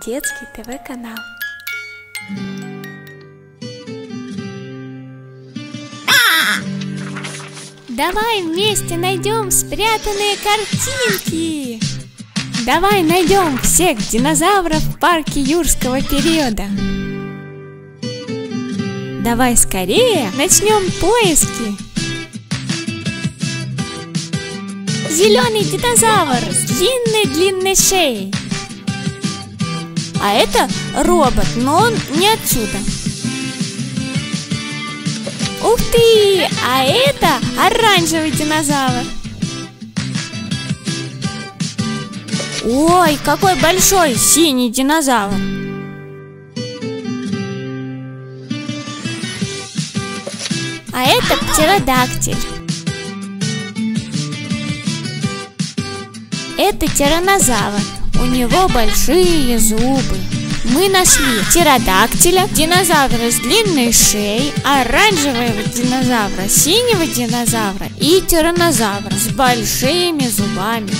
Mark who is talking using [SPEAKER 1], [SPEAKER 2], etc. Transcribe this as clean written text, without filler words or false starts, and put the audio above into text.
[SPEAKER 1] Детский ТВ-канал. Давай вместе найдем спрятанные картинки. Давай найдем всех динозавров в парке юрского периода. Давай скорее начнем поиски. Зеленый динозавр с длинной шеей. А это робот, но он не отсюда. Ух ты! А это оранжевый динозавр. Ой, какой большой синий динозавр. А это птеродактиль. Это тираннозавр. У него большие зубы. Мы нашли птеродактиля, динозавра с длинной шеей, оранжевого динозавра, синего динозавра и тираннозавра с большими зубами.